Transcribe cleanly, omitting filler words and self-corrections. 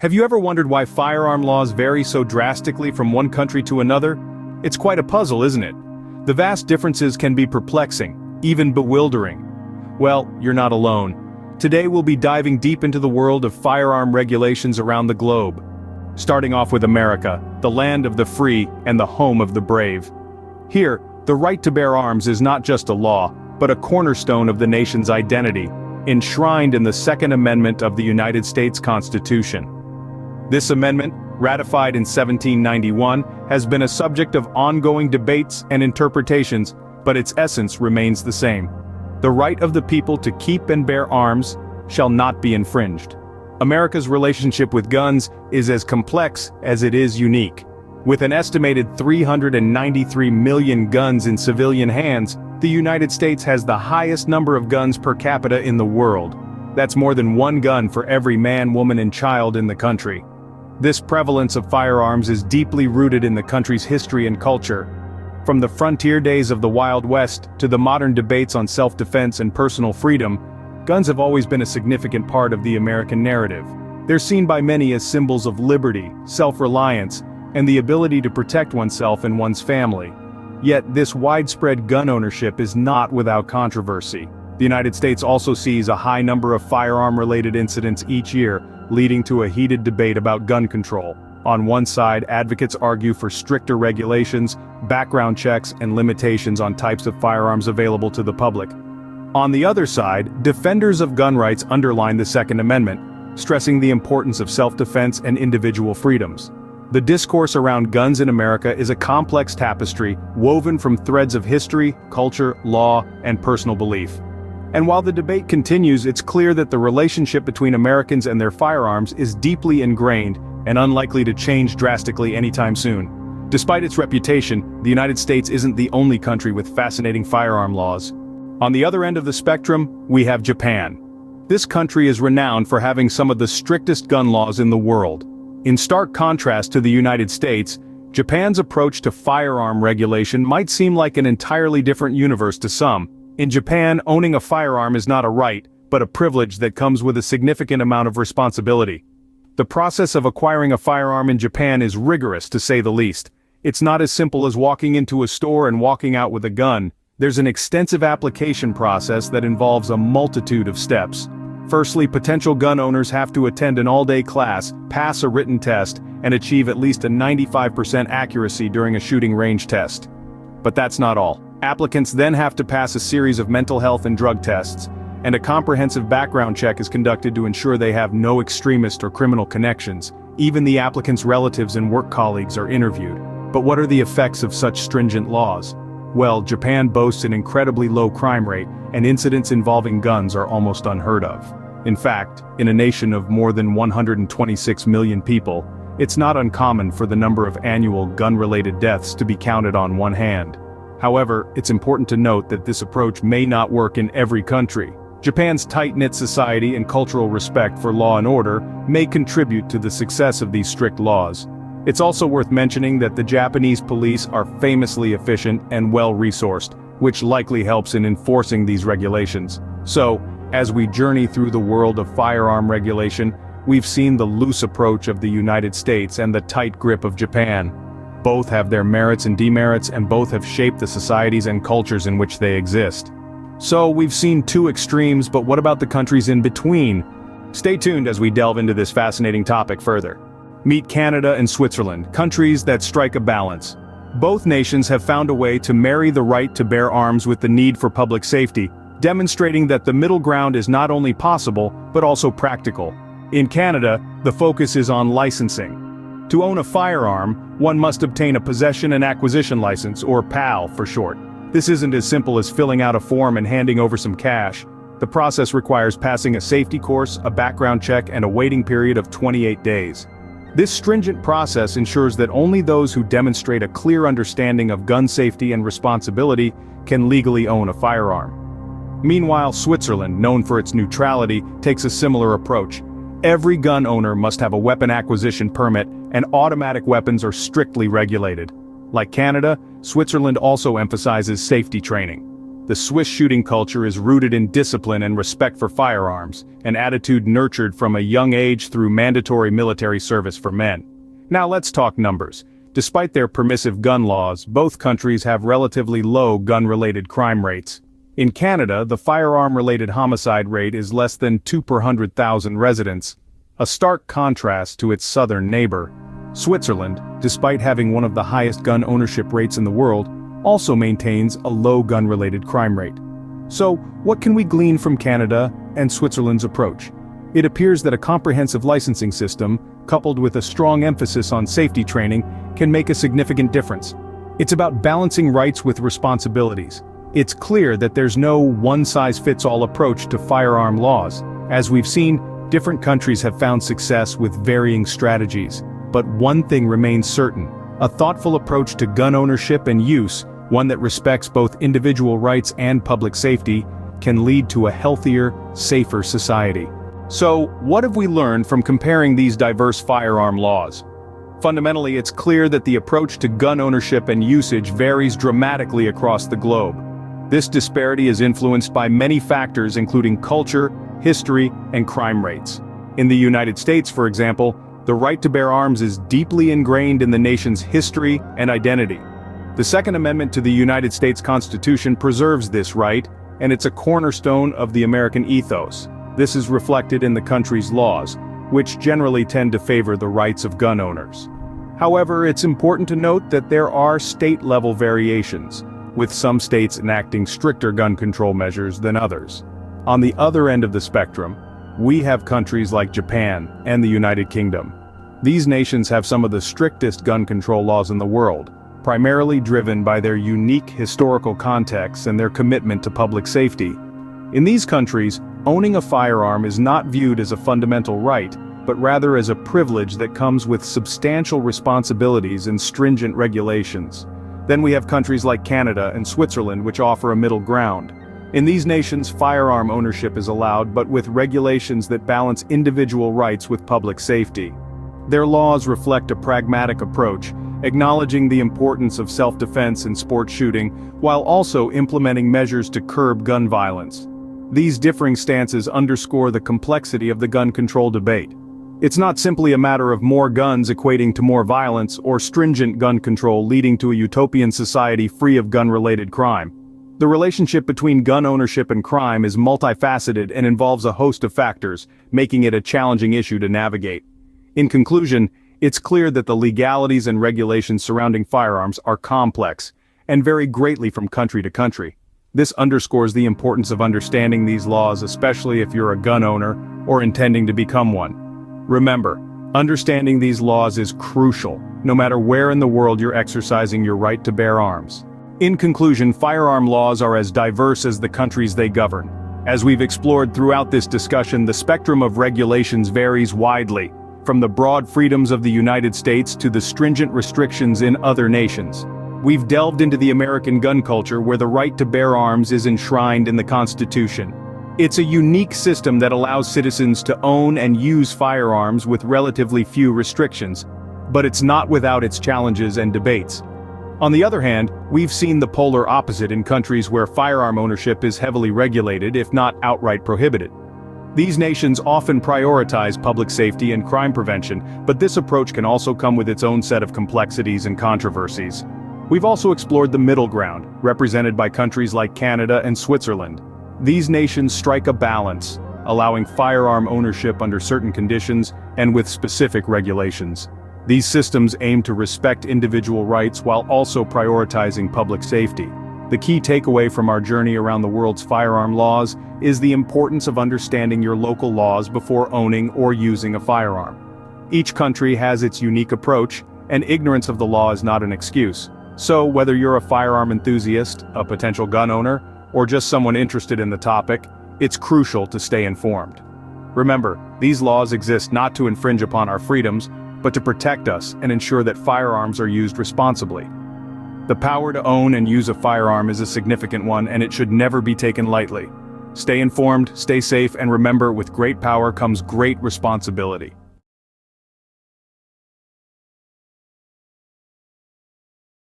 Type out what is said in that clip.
Have you ever wondered why firearm laws vary so drastically from one country to another? It's quite a puzzle, isn't it? The vast differences can be perplexing, even bewildering. Well, you're not alone. Today we'll be diving deep into the world of firearm regulations around the globe. Starting off with America, the land of the free and the home of the brave. Here, the right to bear arms is not just a law, but a cornerstone of the nation's identity, enshrined in the Second Amendment of the United States Constitution. This amendment, ratified in 1791, has been a subject of ongoing debates and interpretations, but its essence remains the same. The right of the people to keep and bear arms shall not be infringed. America's relationship with guns is as complex as it is unique. With an estimated 393 million guns in civilian hands, the United States has the highest number of guns per capita in the world. That's more than one gun for every man, woman, and child in the country. This prevalence of firearms is deeply rooted in the country's history and culture. From the frontier days of the Wild West to the modern debates on self-defense and personal freedom, guns have always been a significant part of the American narrative. They're seen by many as symbols of liberty, self-reliance, and the ability to protect oneself and one's family. Yet this widespread gun ownership is not without controversy. The United States also sees a high number of firearm-related incidents each year, leading to a heated debate about gun control. On one side, advocates argue for stricter regulations, background checks, and limitations on types of firearms available to the public. On the other side, defenders of gun rights underline the Second Amendment, stressing the importance of self-defense and individual freedoms. The discourse around guns in America is a complex tapestry woven from threads of history, culture, law, and personal belief. And while the debate continues, it's clear that the relationship between Americans and their firearms is deeply ingrained and unlikely to change drastically anytime soon. Despite its reputation, the United States isn't the only country with fascinating firearm laws. On the other end of the spectrum, we have Japan. This country is renowned for having some of the strictest gun laws in the world. In stark contrast to the United States, Japan's approach to firearm regulation might seem like an entirely different universe to some. In Japan, owning a firearm is not a right, but a privilege that comes with a significant amount of responsibility. The process of acquiring a firearm in Japan is rigorous, to say the least. It's not as simple as walking into a store and walking out with a gun. There's an extensive application process that involves a multitude of steps. Firstly, potential gun owners have to attend an all-day class, pass a written test, and achieve at least a 95% accuracy during a shooting range test. But that's not all. Applicants then have to pass a series of mental health and drug tests, and a comprehensive background check is conducted to ensure they have no extremist or criminal connections. Even the applicants' relatives and work colleagues are interviewed. But what are the effects of such stringent laws? Well, Japan boasts an incredibly low crime rate, and incidents involving guns are almost unheard of. In fact, in a nation of more than 126 million people, it's not uncommon for the number of annual gun-related deaths to be counted on one hand. However, it's important to note that this approach may not work in every country. Japan's tight-knit society and cultural respect for law and order may contribute to the success of these strict laws. It's also worth mentioning that the Japanese police are famously efficient and well-resourced, which likely helps in enforcing these regulations. So, as we journey through the world of firearm regulation, we've seen the loose approach of the United States and the tight grip of Japan. Both have their merits and demerits, and both have shaped the societies and cultures in which they exist. So we've seen two extremes, but what about the countries in between? Stay tuned as we delve into this fascinating topic further. Meet Canada and Switzerland, countries that strike a balance. Both nations have found a way to marry the right to bear arms with the need for public safety, demonstrating that the middle ground is not only possible, but also practical. In Canada, the focus is on licensing. To own a firearm, one must obtain a possession and acquisition license, or PAL for short. This isn't as simple as filling out a form and handing over some cash. The process requires passing a safety course, a background check, and a waiting period of 28 days. This stringent process ensures that only those who demonstrate a clear understanding of gun safety and responsibility can legally own a firearm. Meanwhile, Switzerland, known for its neutrality, takes a similar approach. Every gun owner must have a weapon acquisition permit, and automatic weapons are strictly regulated. Like Canada, Switzerland also emphasizes safety training. The Swiss shooting culture is rooted in discipline and respect for firearms, an attitude nurtured from a young age through mandatory military service for men. Now let's talk numbers. Despite their permissive gun laws, both countries have relatively low gun-related crime rates. In Canada, the firearm-related homicide rate is less than 2 per 100,000 residents, a stark contrast to its southern neighbor. Switzerland, despite having one of the highest gun ownership rates in the world, also maintains a low gun-related crime rate. So, what can we glean from Canada and Switzerland's approach? It appears that a comprehensive licensing system, coupled with a strong emphasis on safety training, can make a significant difference. It's about balancing rights with responsibilities. It's clear that there's no one-size-fits-all approach to firearm laws. As we've seen, different countries have found success with varying strategies. But one thing remains certain: a thoughtful approach to gun ownership and use, one that respects both individual rights and public safety, can lead to a healthier, safer society. So, what have we learned from comparing these diverse firearm laws? Fundamentally, it's clear that the approach to gun ownership and usage varies dramatically across the globe. This disparity is influenced by many factors including culture, history, and crime rates. In the United States, for example, the right to bear arms is deeply ingrained in the nation's history and identity. The Second Amendment to the United States Constitution preserves this right, and it's a cornerstone of the American ethos. This is reflected in the country's laws, which generally tend to favor the rights of gun owners. However, it's important to note that there are state-level variations, with some states enacting stricter gun control measures than others. On the other end of the spectrum, we have countries like Japan and the United Kingdom. These nations have some of the strictest gun control laws in the world, primarily driven by their unique historical contexts and their commitment to public safety. In these countries, owning a firearm is not viewed as a fundamental right, but rather as a privilege that comes with substantial responsibilities and stringent regulations. Then we have countries like Canada and Switzerland, which offer a middle ground. In these nations, firearm ownership is allowed, but with regulations that balance individual rights with public safety. Their laws reflect a pragmatic approach, acknowledging the importance of self-defense in sport shooting, while also implementing measures to curb gun violence. These differing stances underscore the complexity of the gun control debate. It's not simply a matter of more guns equating to more violence or stringent gun control leading to a utopian society free of gun-related crime. The relationship between gun ownership and crime is multifaceted and involves a host of factors, making it a challenging issue to navigate. In conclusion, it's clear that the legalities and regulations surrounding firearms are complex and vary greatly from country to country. This underscores the importance of understanding these laws, especially if you're a gun owner or intending to become one. Remember, understanding these laws is crucial, no matter where in the world you're exercising your right to bear arms. In conclusion, firearm laws are as diverse as the countries they govern. As we've explored throughout this discussion, the spectrum of regulations varies widely, from the broad freedoms of the United States to the stringent restrictions in other nations. We've delved into the American gun culture, where the right to bear arms is enshrined in the Constitution. It's a unique system that allows citizens to own and use firearms with relatively few restrictions, but it's not without its challenges and debates. On the other hand, we've seen the polar opposite in countries where firearm ownership is heavily regulated, if not outright prohibited. These nations often prioritize public safety and crime prevention, but this approach can also come with its own set of complexities and controversies. We've also explored the middle ground, represented by countries like Canada and Switzerland. These nations strike a balance, allowing firearm ownership under certain conditions and with specific regulations. These systems aim to respect individual rights while also prioritizing public safety. The key takeaway from our journey around the world's firearm laws is the importance of understanding your local laws before owning or using a firearm. Each country has its unique approach, and ignorance of the law is not an excuse. So, whether you're a firearm enthusiast, a potential gun owner, or just someone interested in the topic, it's crucial to stay informed. Remember, these laws exist not to infringe upon our freedoms, but to protect us and ensure that firearms are used responsibly. The power to own and use a firearm is a significant one, and it should never be taken lightly. Stay informed, stay safe, and remember, with great power comes great responsibility.